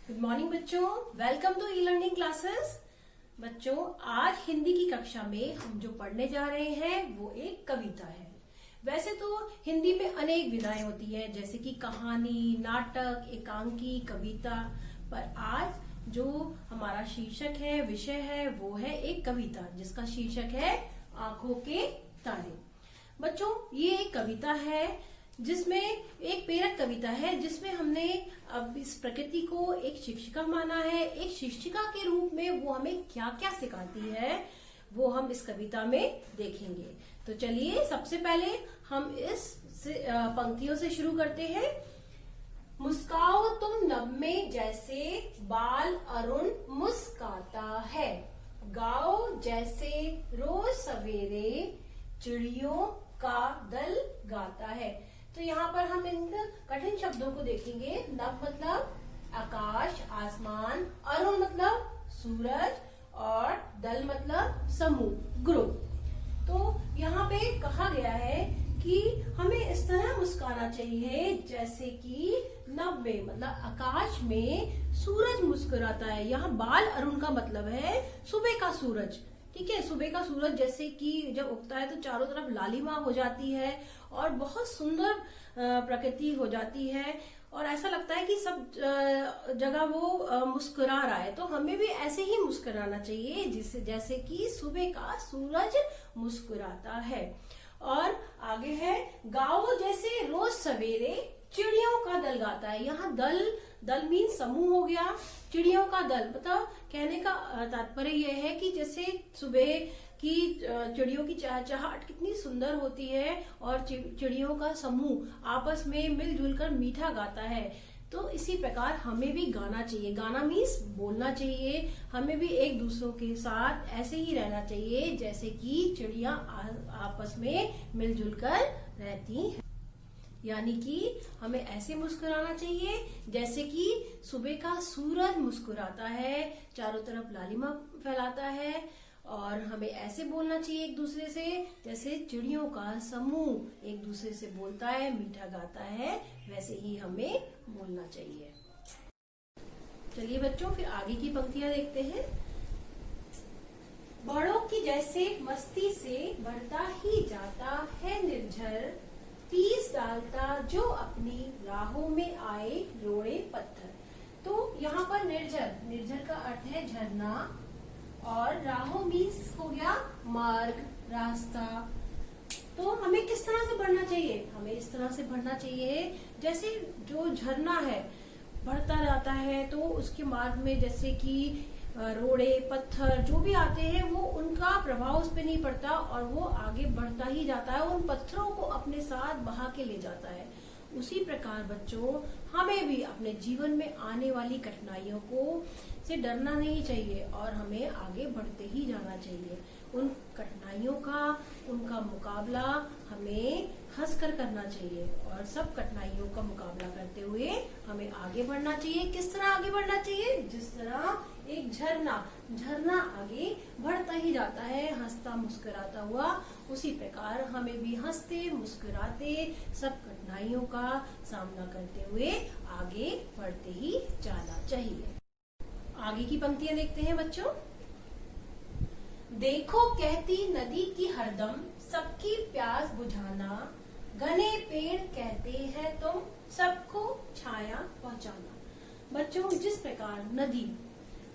Good morning बच्चों, welcome to e learning classes. बच्चों, आज हिंदी की कक्षा में हम जो पढ़ने जा रहे हैं वो एक कविता है। वैसे तो हिंदी में अनेक विधाएं होती है, जैसे कि कहानी, नाटक, एकांकी, कविता, पर आज जो हमारा शीर्षक है, विषय है, वो है एक कविता जिसका शीर्षक है आंखों के तारे। बच्चों, ये एक कविता है जिसमें एक प्रेरक कविता है, जिसमें हमने अब इस प्रकृति को एक शिक्षिका माना है। एक शिक्षिका के रूप में वो हमें क्या क्या सिखाती है वो हम इस कविता में देखेंगे। तो चलिए सबसे पहले हम इस पंक्तियों से शुरू करते हैं। मुस्काओ तुम नभ में जैसे बाल अरुण मुस्काता है, गाओ जैसे रोज सवेरे चिड़ियों का दल गाता है। तो यहाँ पर हम इन कठिन शब्दों को देखेंगे। नभ मतलब आकाश, आसमान, अरुण मतलब सूरज और दल मतलब समूह, ग्रुप। तो यहाँ पे कहा गया है कि हमें इस तरह मुस्काना चाहिए जैसे कि नभ में मतलब आकाश में सूरज मुस्कुराता है। यहाँ बाल अरुण का मतलब है सुबह का सूरज। ठीक है, सुबह का सूरज जैसे कि जब उगता है तो चारों तरफ लालिमा हो जाती है और बहुत सुंदर प्रकृति हो जाती है और ऐसा लगता है कि सब जगह वो मुस्कुरा रहा है। तो हमें भी ऐसे ही मुस्कुराना चाहिए जिससे जैसे कि सुबह का सूरज मुस्कुराता है। और आगे है, गाओ जैसे रोज सवेरे चिड़ियों का दल गाता है। यहाँ दल मीन समूह हो गया, चिड़ियों का दल मतलब कहने का तात्पर्य यह है कि जैसे सुबह की चिड़ियों की चहचहाहट कितनी सुंदर होती है और चिड़ियों का समूह आपस में मिलजुल कर मीठा गाता है। तो इसी प्रकार हमें भी गाना चाहिए। गाना मीन्स बोलना चाहिए। हमें भी एक दूसरों के साथ ऐसे ही रहना चाहिए जैसे कि चिड़िया आपस में मिलजुल कर रहती हैं। यानी कि हमें ऐसे मुस्कुराना चाहिए जैसे कि सुबह का सूरज मुस्कुराता है, चारों तरफ लालिमा फैलाता है। और हमें ऐसे बोलना चाहिए एक दूसरे से जैसे चिड़ियों का समूह एक दूसरे से बोलता है, मीठा गाता है, वैसे ही हमें बोलना चाहिए। चलिए बच्चों, फिर आगे की पंक्तियां देखते हैं। बड़ों की जैसे मस्ती से बढ़ता ही जाता है निर्झर, तीस डालता जो अपनी राहों में आए रोड़े पत्थर। तो यहाँ पर निर्झर का अर्थ है झरना और राहों मीन्स हो गया मार्ग, रास्ता। तो हमें किस तरह से बढ़ना चाहिए? हमें इस तरह से बढ़ना चाहिए जैसे जो झरना है बढ़ता जाता है तो उसके मार्ग में जैसे कि रोड़े पत्थर जो भी आते हैं वो उनका प्रभाव उस पर नहीं पड़ता और वो आगे बढ़ता ही जाता है, उन पत्थरों को अपने साथ बहा के ले जाता है। उसी प्रकार बच्चों, हमें भी अपने जीवन में आने वाली कठिनाइयों को से डरना नहीं चाहिए और हमें आगे बढ़ते ही जाना चाहिए। उन कठिनाइयों का उनका मुकाबला हमें हंसकर करना चाहिए और सब कठिनाइयों का मुकाबला करते हुए हमें आगे बढ़ना चाहिए। किस तरह आगे बढ़ना चाहिए? जिस तरह एक झरना आगे बढ़ता ही जाता है हंसता मुस्कुराता हुआ, उसी प्रकार हमें भी हंसते मुस्कुराते सब कठिनाइयों का सामना करते हुए आगे बढ़ते ही जाना चाहिए। आगे की पंक्तियां देखते हैं बच्चों। देखो कहती नदी की हरदम सबकी प्यास बुझाना, घने पेड़ कहते हैं तुम सबको छाया पहुंचाना। बच्चों, जिस प्रकार नदी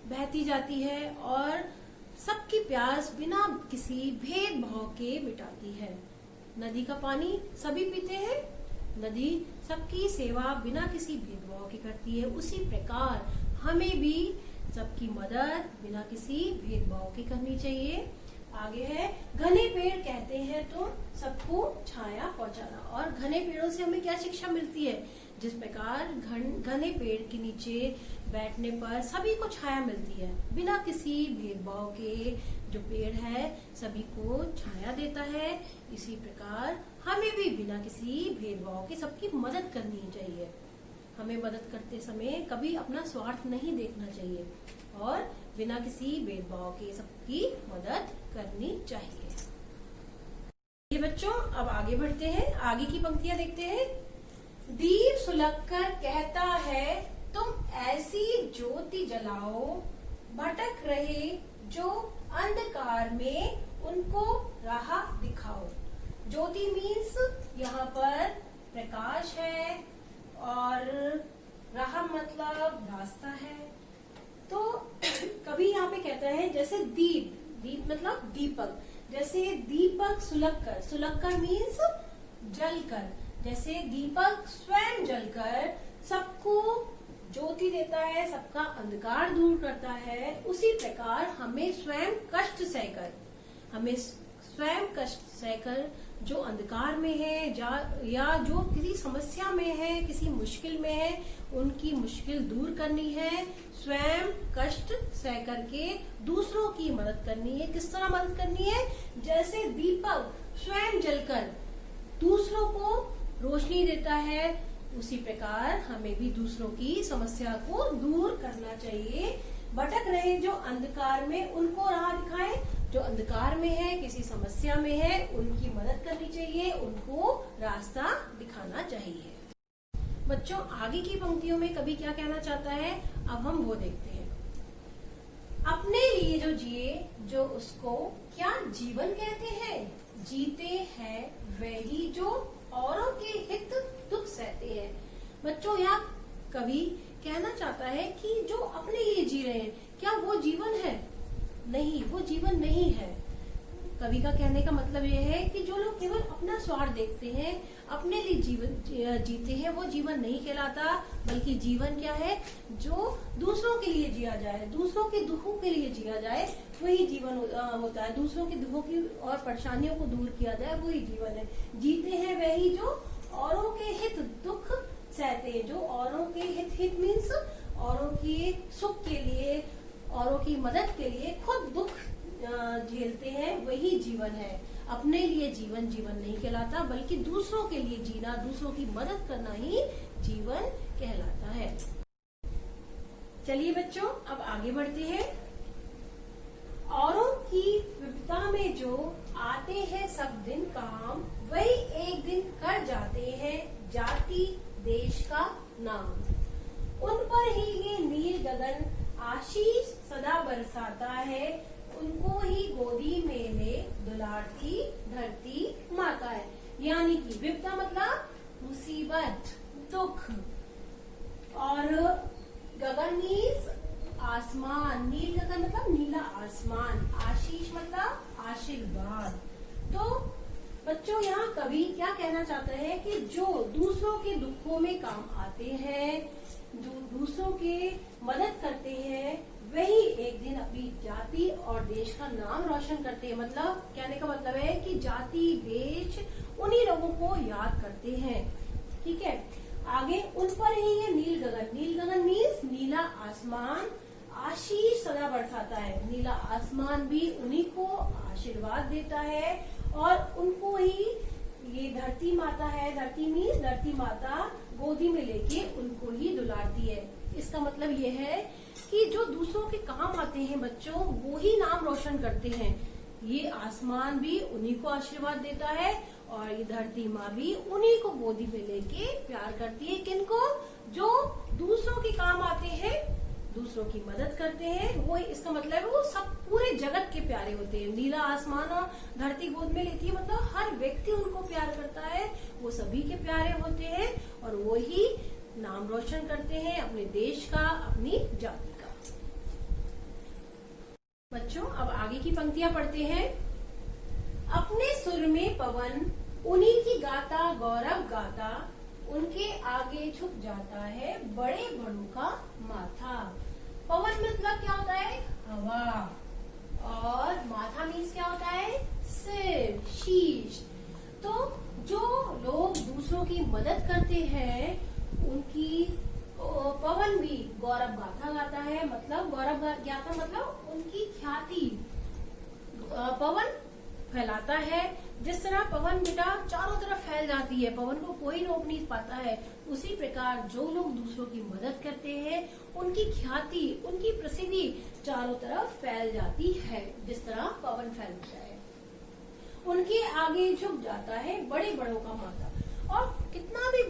बहती जाती है और सबकी प्यास बिना किसी भेदभाव के मिटाती है। नदी का पानी सभी पीते हैं, नदी सबकी सेवा बिना किसी भेदभाव के करती है। उसी प्रकार हमें भी सबकी मदद बिना किसी भेदभाव की करनी चाहिए। आगे है, घने पेड़ कहते हैं तो सबको छाया पहुंचाना। और घने पेड़ों से हमें क्या शिक्षा मिलती है? जिस प्रकार घने पेड़ के नीचे बैठने पर सभी को छाया मिलती है, बिना किसी भेदभाव के जो पेड़ है सभी को छाया देता है। इसी प्रकार हमें भी बिना किसी भेदभाव के सबकी मदद करनी चाहिए। हमें मदद करते समय कभी अपना स्वार्थ नहीं देखना चाहिए और बिना किसी भेदभाव के सबकी मदद करनी चाहिए। ये बच्चों, अब आगे बढ़ते हैं, आगे की पंक्तियां देखते हैं। दीप सुलग कर कहता है तुम ऐसी ज्योति जलाओ, भटक रहे जो अंधकार में उनको राह दिखाओ। ज्योति मीन्स यहाँ पर प्रकाश है और राह मतलब रास्ता है। तो कभी यहाँ पे कहता है जैसे दीप, दीप मतलब दीपक, जैसे दीपक सुलगकर, सुलगकर मीन्स जलकर, जैसे दीपक स्वयं जलकर सबको ज्योति देता है, सबका अंधकार दूर करता है, उसी प्रकार हमें स्वयं कष्ट सहकर, हमें स्वयं कष्ट सहकर जो अंधकार में है या जो किसी समस्या में है, किसी मुश्किल में है, उनकी मुश्किल दूर करनी है। स्वयं कष्ट सह करके दूसरों की मदद करनी है। किस तरह मदद करनी है? जैसे दीपक स्वयं जलकर दूसरों को रोशनी देता है, उसी प्रकार हमें भी दूसरों की समस्या को दूर करना चाहिए। भटक रहे जो अंधकार में उनको राह दिखाए, जो अंधकार में है, किसी समस्या में है, उनकी मदद करनी चाहिए, उनको रास्ता दिखाना चाहिए। बच्चों आगे की पंक्तियों में कवि क्या कहना चाहता है, अब हम वो देखते हैं। अपने लिए जो जिए, जो उसको क्या जीवन कहते हैं, जीते हैं वही जो औरों के हित दुख सहते हैं। बच्चों यहाँ कवि कहना चाहता है कि जो अपने लिए जी रहे हैं, क्या वो जीवन है? नहीं, वो जीवन नहीं है। कवि का कहने का मतलब ये है कि जो लोग केवल अपना स्वार्थ देखते हैं, अपने लिए जीवन जीते हैं, वो जीवन नहीं कहलाता, बल्कि जीवन क्या है, जो दूसरों के लिए जिया जाए, दूसरों के दुखों के लिए जिया जाए, वही जीवन होता है। दूसरों के दुखों की और परेशानियों को दूर किया जाए, वही जीवन है। जीते हैं वही जो औरों के हित दुख सहते हैं, जो औरों के हित मीन्स औरों के सुख के लिए, औरों की मदद के लिए खुद दुख झेलते हैं, वही जीवन है। अपने लिए जीवन जीवन नहीं कहलाता, बल्कि दूसरों के लिए जीना, दूसरों की मदद करना ही जीवन कहलाता है। चलिए बच्चों अब आगे बढ़ते हैं। औरों की विपदा में जो आते हैं सब दिन काम, वही एक दिन कर जाते हैं जाति देश का नाम। उन पर ही ये नील गगन आशीष सदा बरसाता है, उनको ही गोदी में ले दुलारती धरती माता है। यानी कि विपदा मतलब मुसीबत, दुख, और गगन मीन्स आसमान, नील गगन मतलब नीला आसमान, आशीष मतलब आशीर्वाद। तो बच्चों यहाँ कवि क्या कहना चाहता है कि जो दूसरों के दुखों में काम आते हैं, दूसरों के मदद करते हैं, वही एक दिन अपनी जाति और देश का नाम रोशन करते हैं। मतलब कहने का मतलब है कि जाति देश उन्हीं लोगों को याद करते हैं। ठीक है, आगे उन पर ही ये नील गगन, नील गगन मीन्स नीला आसमान, आशीष सदा बरसाता है। नीला आसमान भी उन्हीं को आशीर्वाद देता है और उनको ही ये धरती माता है, धरती मीन्स धरती माता गोदी में लेके उनको ही दुलारती है। इसका मतलब ये है कि जो दूसरों के काम आते हैं बच्चों, वो ही नाम रोशन करते हैं। ये आसमान भी उन्हीं को आशीर्वाद देता है और ये धरती माँ भी उन्हीं को गोदी में लेके प्यार करती है। किनको? जो दूसरों के काम आते हैं, दूसरों की मदद करते हैं, वो इसका मतलब है वो सब पूरे जगत के प्यारे होते हैं। नीला आसमान और धरती गोद में लेती है, मतलब हर व्यक्ति उनको प्यार करता है, वो सभी के प्यारे होते हैं और वो ही नाम रोशन करते हैं अपने देश का, अपनी जाति का। बच्चों अब आगे की पंक्तियां पढ़ते हैं। अपने सुर में पवन उन्हीं की गाता गौरव गाता, उनके आगे झुक जाता है बड़े बड़ों का माथा। पवन मतलब क्या होता है? हवा, और माथा मीन्स क्या होता है? सिर, शीश। तो जो लोग दूसरों की मदद करते हैं, उनकी पवन भी गौरव गाथा गाता है। मतलब गौरव गाथा मतलब उनकी ख्याति पवन फैलाता है। जिस तरह पवन बेटा चारों तरफ फैल जाती है, पवन को कोई रोक नहीं पाता है, उसी प्रकार जो लोग दूसरों की मदद करते हैं, उनकी ख्याति, उनकी प्रसिद्धि चारों तरफ फैल जाती है, जिस तरह पवन फैलता है। उनके आगे झुक जाता है बड़े बड़ों का माथा। और कितना भी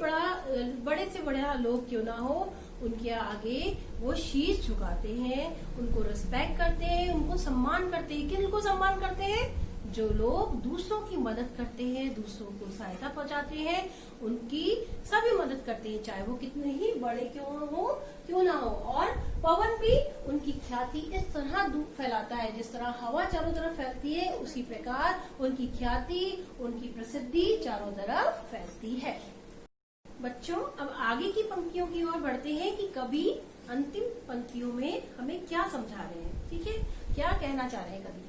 बड़े से बड़ा लोग क्यों ना हो, उनके आगे वो शीश झुकाते हैं, उनको रिस्पेक्ट करते हैं, उनको सम्मान करते हैं। किनको सम्मान करते हैं? जो लोग दूसरों की मदद करते हैं, दूसरों को सहायता पहुंचाते हैं, उनकी सभी मदद करते हैं, चाहे वो कितने ही बड़े क्यों ना हो। और पवन भी उनकी ख्याति इस तरह फैलाता है, जिस तरह हवा चारों तरफ फैलती है, उसी प्रकार उनकी ख्याति, उनकी प्रसिद्धि चारों तरफ फैलती है। बच्चों, अब आगे की पंक्तियों की ओर बढ़ते हैं कि कवि अंतिम पंक्तियों में हमें क्या समझा रहे हैं। ठीक है, क्या कहना चाह रहे हैं कवि?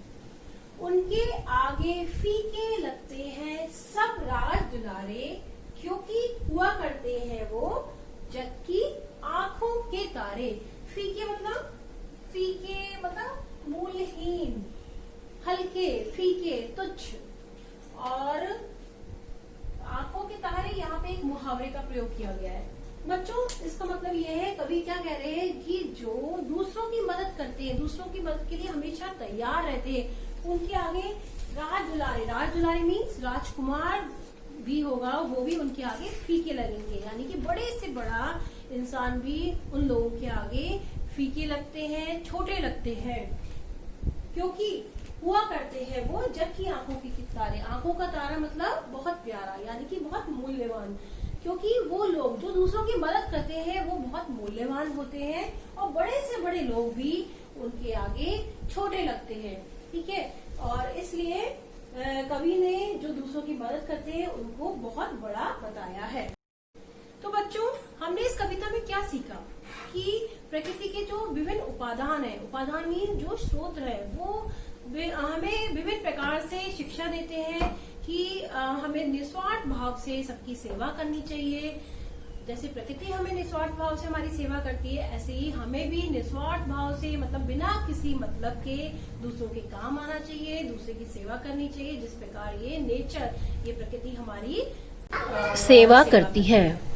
उनके आगे फीके लगते हैं सब राज दुलारे, क्योंकि हुआ करते हैं वो जग की आंखों के तारे। फीके मतलब मूल्यहीन, हल्के, फीके, तुच्छ। और आंखों के तारे, यहाँ पे एक मुहावरे का प्रयोग किया गया है। बच्चों, इसका मतलब ये है, कवि क्या कह रहे हैं कि जो दूसरों की मदद करते हैं, दूसरों की मदद के लिए हमेशा तैयार रहते हैं, उनके आगे राज दुलारे मीन्स राजकुमार भी होगा, वो भी उनके आगे फीके लगेंगे। यानी कि बड़े से बड़ा इंसान भी उन लोगों के आगे फीके लगते हैं, छोटे लगते हैं, क्योंकि हुआ करते हैं वो जग की आंखों के तारे। आंखों का तारा मतलब बहुत प्यारा, यानी कि बहुत मूल्यवान, क्योंकि वो लोग जो दूसरों की मदद करते हैं वो बहुत मूल्यवान होते हैं, और बड़े से बड़े लोग भी उनके आगे छोटे लगते हैं। ठीक है, और इसलिए कवि ने जो दूसरों की मदद करते हैं उनको बहुत बड़ा बताया है। तो बच्चों, हमने इस कविता में क्या सीखा कि प्रकृति के जो विभिन्न उपादान है, उपादान मीन जो स्रोत है, वो हमें विभिन्न प्रकार से शिक्षा देते हैं कि हमें निस्वार्थ भाव से सबकी सेवा करनी चाहिए। जैसे प्रकृति हमें निस्वार्थ भाव से हमारी सेवा करती है, ऐसे ही हमें भी निस्वार्थ भाव से, मतलब बिना किसी मतलब के दूसरों के काम आना चाहिए, दूसरे की सेवा करनी चाहिए, जिस प्रकार ये नेचर, ये प्रकृति हमारी सेवा करती है।